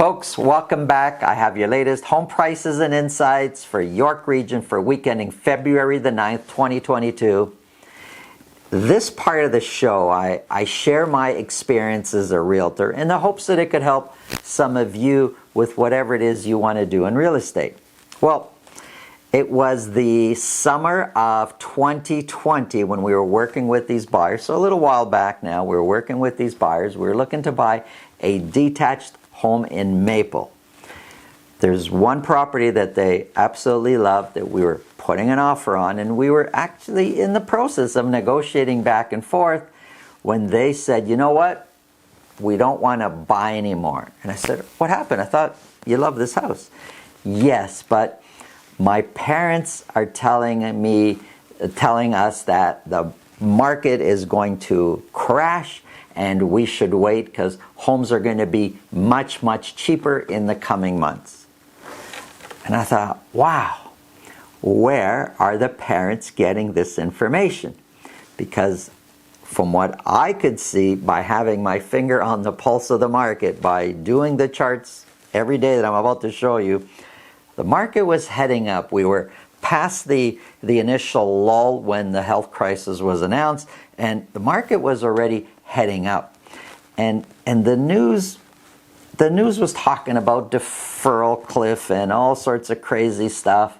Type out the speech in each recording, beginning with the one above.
Folks, welcome back. I have your latest home prices and insights for York Region for week ending February the 9th, 2022. This part of the show, I share my experience as a realtor in the hopes that it could help some of you with whatever it is you want to do in real estate. Well, it was the summer of 2020 when we were working with these buyers. So a little while back now, we were working with these buyers. We were looking to buy a detached home in Maple. There's one property that they absolutely loved that we were putting an offer on, and we were actually in the process of negotiating back and forth when they said, you know what, we don't want to buy anymore. And I said, what happened? I thought you love this house. Yes, but my parents are telling us that the market is going to crash and we should wait because homes are going to be much, much cheaper in the coming months. And I thought, wow, where are the parents getting this information? Because from what I could see by having my finger on the pulse of the market, by doing the charts every day that I'm about to show you, the market was heading up. We were past the initial lull when the health crisis was announced, and the market was already heading up. And the news was talking about deferral cliff and all sorts of crazy stuff.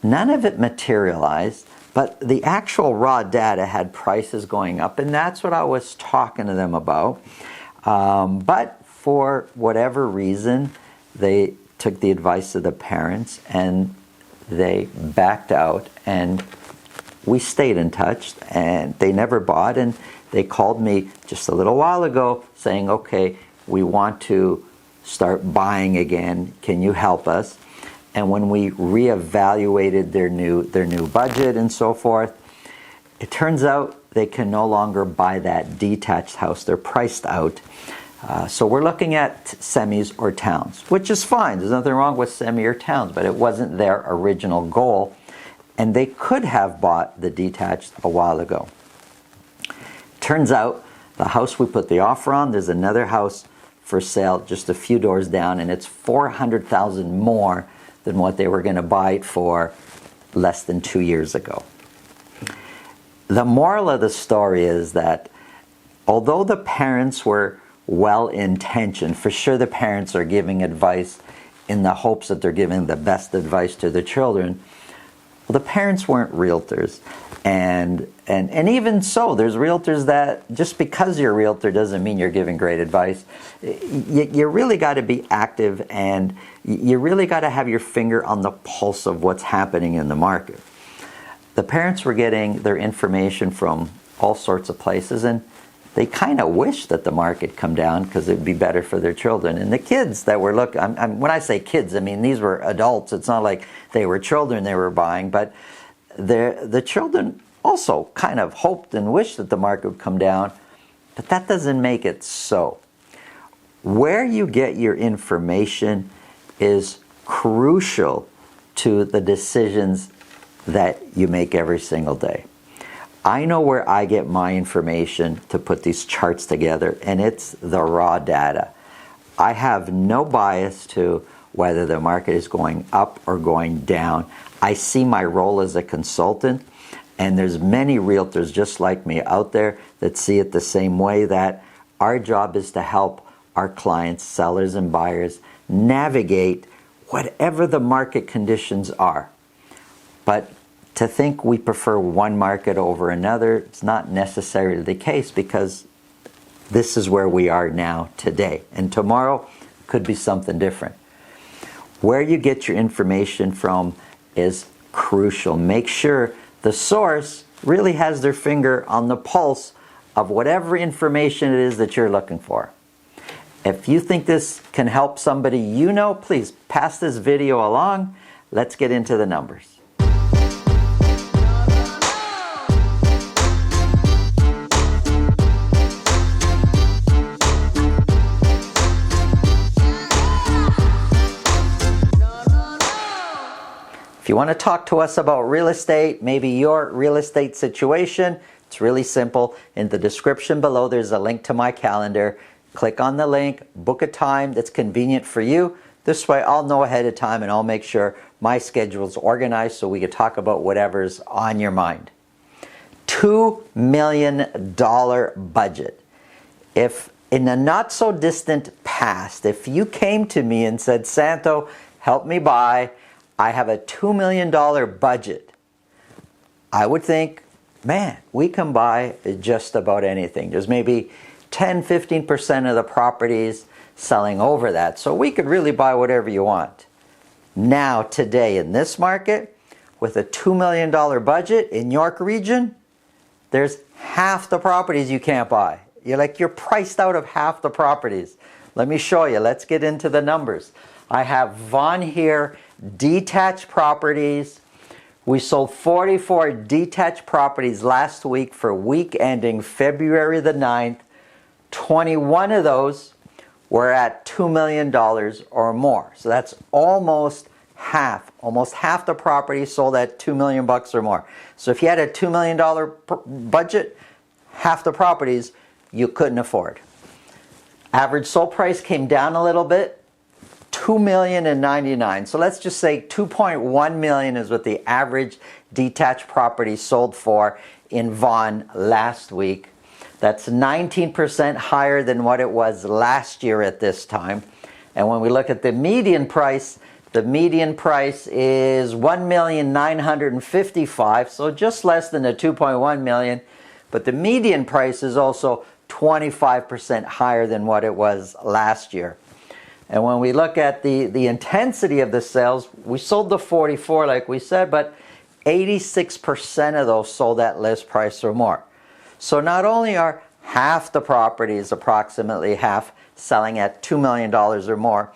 None of it materialized, but the actual raw data had prices going up, and that's what I was talking to them about. But for whatever reason, they took the advice of the parents and they backed out, and we stayed in touch, and they never bought. And they called me just a little while ago saying, okay, we want to start buying again. Can you help us? And when we reevaluated their new budget and so forth, it turns out they can no longer buy that detached house. They're priced out. So we're looking at semis or towns, which is fine. There's nothing wrong with semi or towns, but it wasn't their original goal. And they could have bought the detached a while ago. Turns out the house we put the offer on, there's another house for sale just a few doors down, and it's $400,000 more than what they were going to buy it for less than 2 years ago. The moral of the story is that although the parents were well-intentioned, for sure the parents are giving advice in the hopes that they're giving the best advice to the children, well, the parents weren't realtors. And even so, there's realtors that just because you're a realtor doesn't mean you're giving great advice. You really got to be active, and you really got to have your finger on the pulse of what's happening in the market. The parents were getting their information from all sorts of places, and they kind of wish that the market come down because it would be better for their children. And the kids that were looking, when I say kids, I mean these were adults. It's not like they were children they were buying, but the children also kind of hoped and wished that the market would come down, but that doesn't make it so. Where you get your information is crucial to the decisions that you make every single day. I know where I get my information to put these charts together, and it's the raw data. I have no bias to whether the market is going up or going down. I see my role as a consultant, and there's many realtors just like me out there that see it the same way, that our job is to help our clients, sellers and buyers, navigate whatever the market conditions are. But to think we prefer one market over another, it's not necessarily the case, because this is where we are now today, and tomorrow could be something different. Where you get your information from is crucial. Make sure the source really has their finger on the pulse of whatever information it is that you're looking for. If you think this can help somebody you know, please pass this video along. Let's get into the numbers. If you want to talk to us about real estate, maybe your real estate situation, it's really simple. In the description below, there's a link to my calendar. click on the link, book a time that's convenient for you. This way I'll know ahead of time and I'll make sure my schedule's organized so we can talk about whatever's on your mind. $2 million budget. If in the not so distant past, if you came to me and said, Santo, help me buy, I have a $2 million budget, I would think, man, we can buy just about anything. There's maybe 10-15% of the properties selling over that. So we could really buy whatever you want. Now, today, in this market, with a $2 million budget in York region, there's half the properties you can't buy. You're priced out of half the properties. Let me show you. Let's get into the numbers. I have Vaughan here, detached properties. We sold 44 detached properties last week for week ending February the 9th. 21 of those were at $2 million or more. So that's almost half the properties sold at $2 million bucks or more. So if you had a $2 million budget, half the properties you couldn't afford. Average sold price came down a little bit, $2,099,000. So let's just say $2.1 million is what the average detached property sold for in Vaughan last week. That's 19% higher than what it was last year at this time. And when we look at the median price is $1,955,000, so just less than the $2.1 million. But the median price is also 25% higher than what it was last year. And when we look at the intensity of the sales, we sold the 44 like we said, but 86% of those sold at list price or more. So not only are half the properties, approximately half, selling at $2 million or more,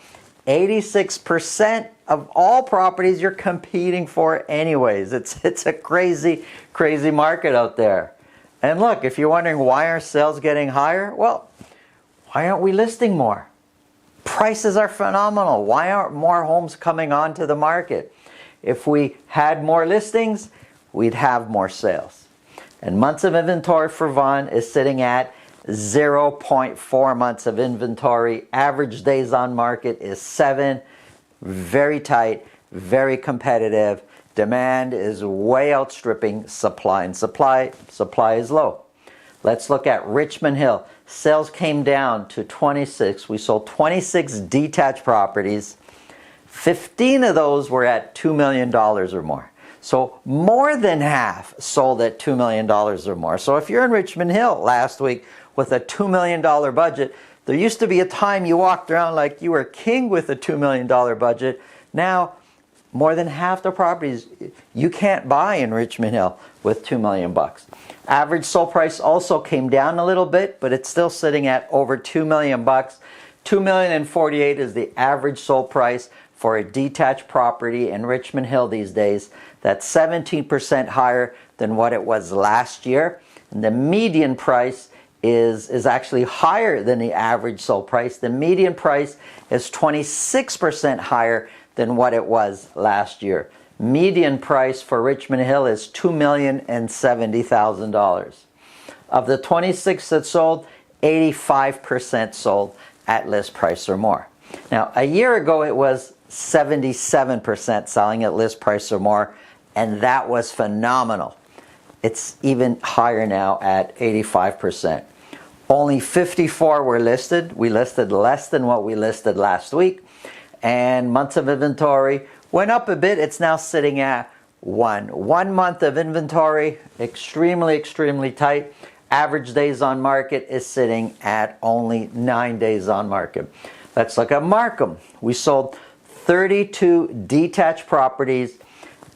86% of all properties you're competing for anyways. It's a crazy, crazy market out there. And look, if you're wondering why are sales getting higher, well, why aren't we listing more? Prices are phenomenal. Why aren't more homes coming onto the market? If we had more listings, we'd have more sales. And months of inventory for Vaughan is sitting at 0.4 months of inventory. Average days on market is 7. Very tight, very competitive. Demand is way outstripping supply, and supply is low. Let's look at Richmond Hill. Sales came down to 26. We sold 26 detached properties. 15 of those were at $2 million or more. So more than half sold at $2 million or more. So if you're in Richmond Hill last week with a $2 million budget, there used to be a time you walked around like you were king with a $2 million budget. Now, more than half the properties you can't buy in Richmond Hill with $2 million bucks. Average sold price also came down a little bit, but it's still sitting at over $2 million bucks. $2,048,000 is the average sold price for a detached property in Richmond Hill these days. That's 17% higher than what it was last year. And the median price is actually higher than the average sold price. The median price is 26% higher than what it was last year. Median price for Richmond Hill is $2,070,000. Of the 26 that sold, 85% sold at list price or more. Now, a year ago it was 77% selling at list price or more, and that was phenomenal. It's even higher now at 85%. Only 54 were listed. We listed less than what we listed last week. And months of inventory went up a bit. It's now sitting at 1. 1 month of inventory, extremely, extremely tight. Average days on market is sitting at only 9 days on market. Let's look at Markham. We sold 32 detached properties,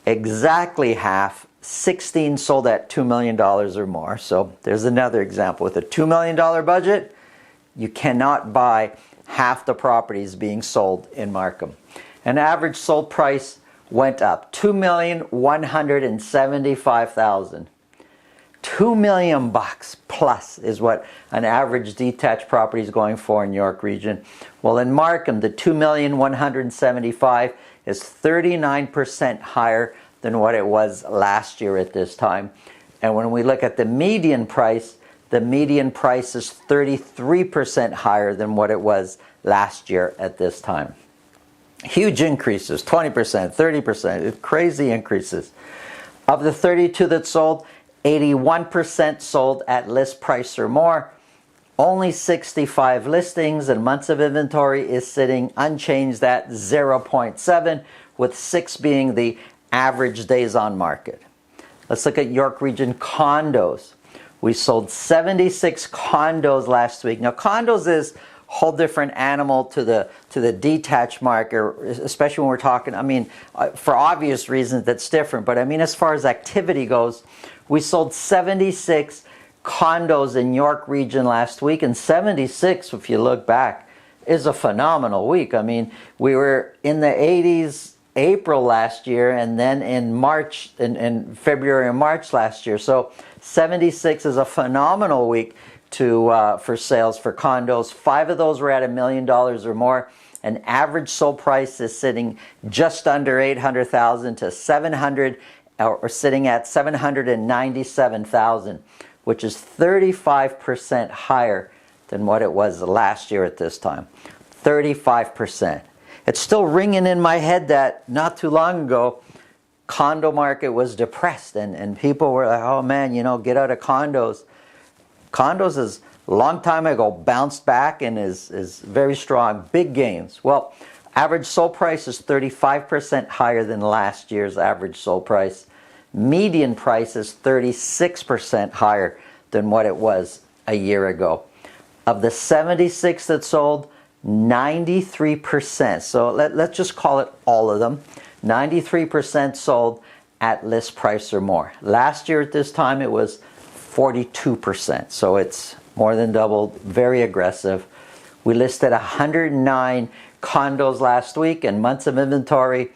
exactly half. 16 sold at $2 million or more. So there's another example. With a $2 million budget, you cannot buy half the properties being sold in Markham. An average sold price went up, $2,175,000. $2 million bucks plus is what an average detached property is going for in York region. Well, in Markham, the $2,175,000 is 39% higher than what it was last year at this time. And when we look at the median price, The median price is 33% higher than what it was last year at this time. Huge increases, 20%, 30%, crazy increases. Of the 32 that sold, 81% sold at list price or more. Only 65 listings, and months of inventory is sitting unchanged at 0.7, with 6 being the average days on market. Let's look at York Region condos. We sold 76 condos last week. Now, condos is a whole different animal to the detached market, especially when we're talking, for obvious reasons that's different. But as far as activity goes, we sold 76 condos in York Region last week, and 76, if you look back, is a phenomenal week. We were in the 80s April last year, and then in March, in February and March last year. So 76 is a phenomenal week for sales for condos. 5 of those were at $1 million or more. An average sold price is sitting just under $800,000 to 700, or sitting at $797,000, which is 35% higher than what it was last year at this time. 35%. It's still ringing in my head that not too long ago, condo market was depressed, and people were like, oh man, get out of condos. Condos is a long time ago bounced back and is very strong, big gains. Well, average sold price is 35% higher than last year's average sold price. Median price is 36% higher than what it was a year ago. Of the 76 that sold, 93%, so let's just call it all of them, 93% sold at list price or more. Last year at this time it was 42%, so it's more than doubled, very aggressive. We listed 109 condos last week, and months of inventory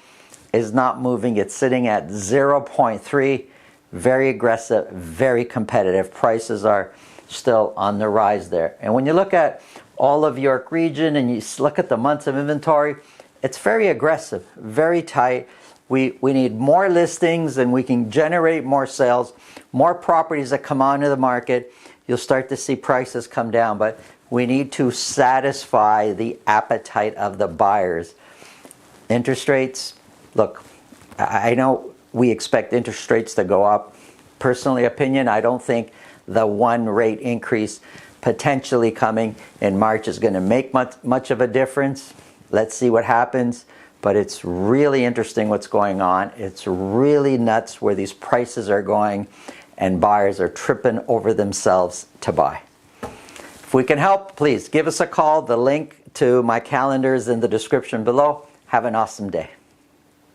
is not moving. It's sitting at 0.3, very aggressive, very competitive. Prices are still on the rise there. And when you look at all of York Region and you look at the months of inventory, it's very aggressive, very tight. We need more listings, and we can generate more sales, more properties that come onto the market. You'll start to see prices come down, but we need to satisfy the appetite of the buyers. Interest rates, look, I know we expect interest rates to go up. Personally opinion, I don't think the one rate increase potentially coming in March is going to make much of a difference. Let's see what happens. But it's really interesting what's going on. It's really nuts where these prices are going, and buyers are tripping over themselves to buy. If we can help, please give us a call. The link to my calendar is in the description below. Have an awesome day.